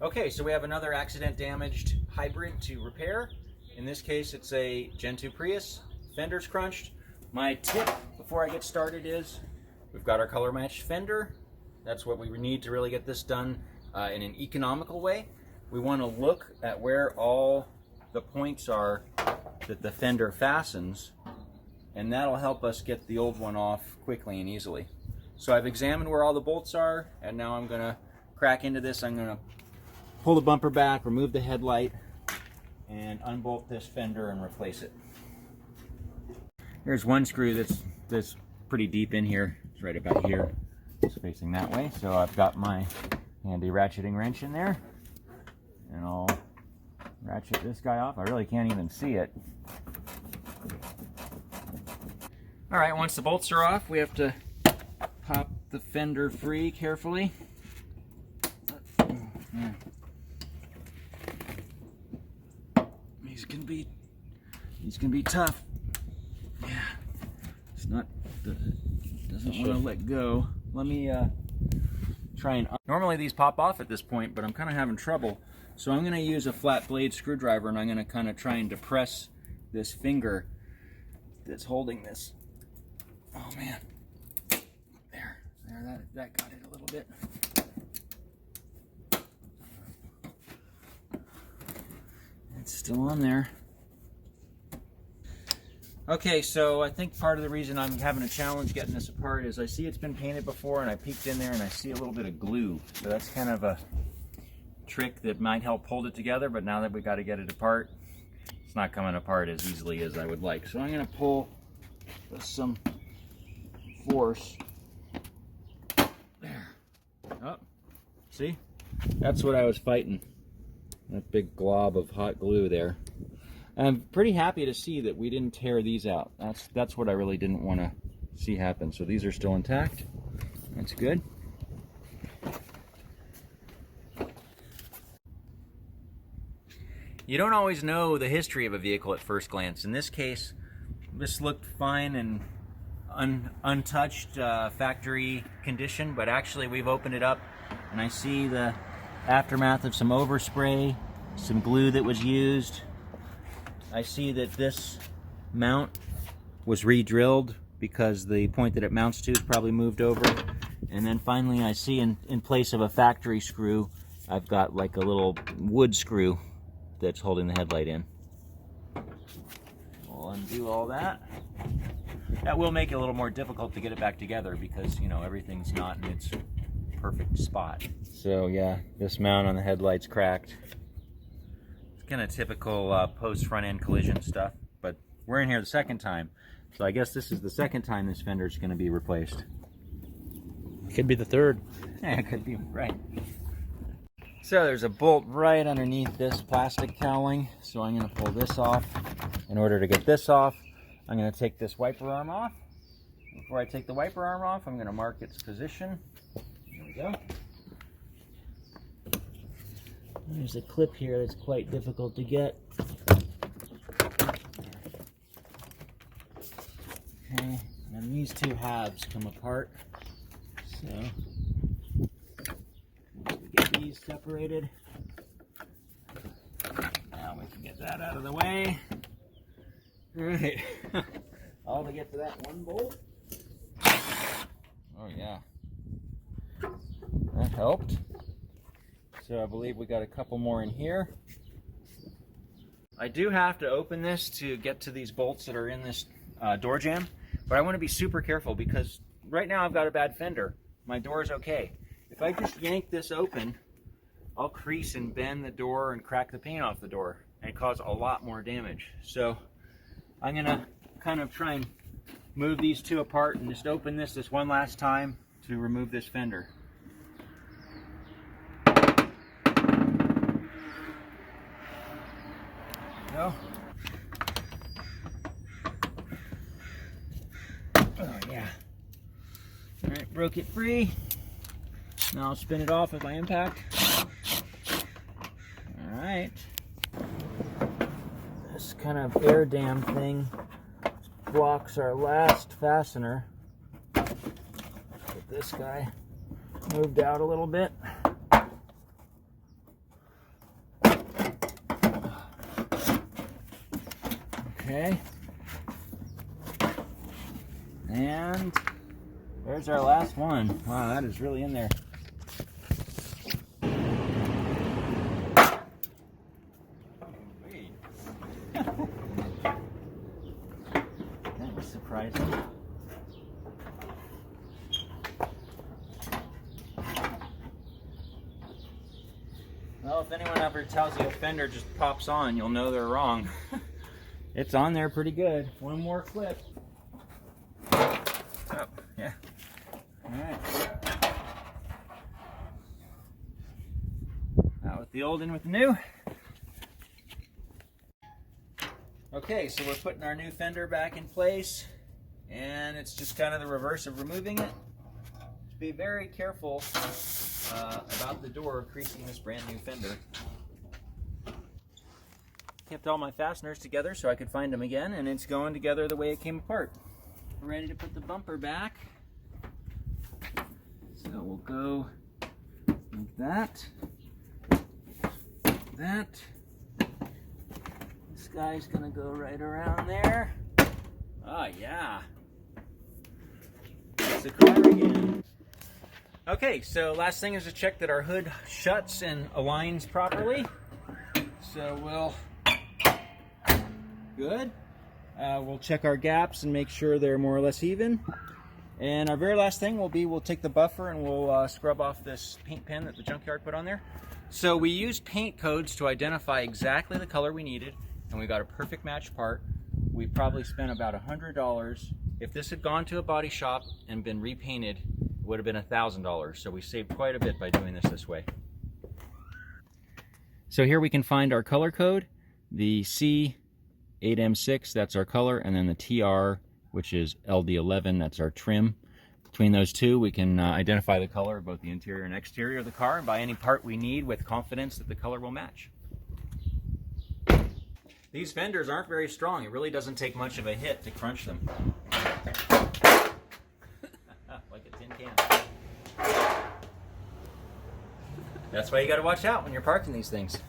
Okay, so we have another accident damaged hybrid to repair. In this case, it's a Gen 2 Prius. Fender's crunched. My tip before I get started is we've got our color matched fender. That's what we need to really get this done in an economical way. We want to look at where all the points are that the fender fastens, and that'll help us get the old one off quickly and easily. So I've examined where all the bolts are, and now I'm going to crack into this. I'm going to pull the bumper back, remove the headlight, and unbolt this fender and replace it. Here's one screw that's pretty deep in here. It's right about here. It's facing that way. So I've got my handy ratcheting wrench in there, and I'll ratchet this guy off. I really can't even see it. All right, once the bolts are off, we have to pop the fender free carefully. These can be tough. Yeah, it's not. Doesn't want to let go. Let me try and. Normally these pop off at this point, but I'm kind of having trouble. So I'm going to use a flat blade screwdriver, and I'm going to kind of try and depress this finger that's holding this. Oh man, there, that got it a little bit. It's still on there. Okay, so I think part of the reason I'm having a challenge getting this apart is I see it's been painted before, and I peeked in there and I see a little bit of glue. So that's kind of a trick that might help hold it together, but now that we got to get it apart, it's not coming apart as easily as I would like. So I'm going to pull with some force. There. Oh, see? That's what I was fighting. That big glob of hot glue there. I'm pretty happy to see that we didn't tear these out. That's what I really didn't want to see happen. So these are still intact. That's good. You don't always know the history of a vehicle at first glance. In this case, this looked fine and untouched, factory condition, but actually we've opened it up and I see the aftermath of some overspray, some glue that was used. I see that this mount was re-drilled because the point that it mounts to is probably moved over. And then finally I see in place of a factory screw, I've got like a little wood screw that's holding the headlight in. We'll undo all that. That will make it a little more difficult to get it back together because, you know, everything's not in its perfect spot. So yeah, this mount on the headlight's cracked. Kind of typical post front end collision stuff, but we're in here the second time, so I guess this is the second time this fender is going to be replaced. Could be the third. Yeah, it could be, right. So there's a bolt right underneath this plastic cowling, so I'm going to pull this off. In order to get this off, I'm going to take this wiper arm off. Before I take the wiper arm off, I'm going to mark its position. There we go. There's a clip here that's quite difficult to get. Okay, and these two halves come apart. So, we get these separated. Now we can get that out of the way. Alright, all to get to that one bolt. Oh yeah, that helped. So I believe we got a couple more in here. I do have to open this to get to these bolts that are in this door jamb, but I want to be super careful because right now I've got a bad fender. My door is okay. If I just yank this open, I'll crease and bend the door and crack the paint off the door and cause a lot more damage. So I'm gonna kind of try and move these two apart and just open this one last time to remove this fender. Go. Oh yeah. All right, broke it free. Now I'll spin it off with my impact. All right. This kind of air dam thing blocks our last fastener. Get this guy moved out a little bit. Okay. And there's our last one. Wow, that is really in there. That was surprising. Well, if anyone ever tells you a Fender just pops on, you'll know they're wrong. It's on there pretty good. One more clip. Oh, yeah. Alright. Out with the old, in with the new. Okay, so we're putting our new Fender back in place, and it's just kind of the reverse of removing it. Be very careful about the door creasing this brand new Fender. Kept all my fasteners together so I could find them again, and it's going together the way it came apart. We're ready to put the bumper back. So we'll go like that. That. This guy's gonna go right around there. Oh yeah. It's a car again. Okay, so last thing is to check that our hood shuts and aligns properly. So we'll good. We'll check our gaps and make sure they're more or less even. And our very last thing will be we'll take the buffer and we'll scrub off this paint pen that the junkyard put on there. So we used paint codes to identify exactly the color we needed, and we got a perfect match part. We probably spent about $100. If this had gone to a body shop and been repainted, it would have been $1,000. So we saved quite a bit by doing this way. So here we can find our color code, the C8M6, that's our color, and then the TR, which is LD11, that's our trim. Between those two, we can identify the color of both the interior and exterior of the car and buy any part we need with confidence that the color will match. These fenders aren't very strong. It really doesn't take much of a hit to crunch them. Like a tin can. That's why you got to watch out when you're parking these things.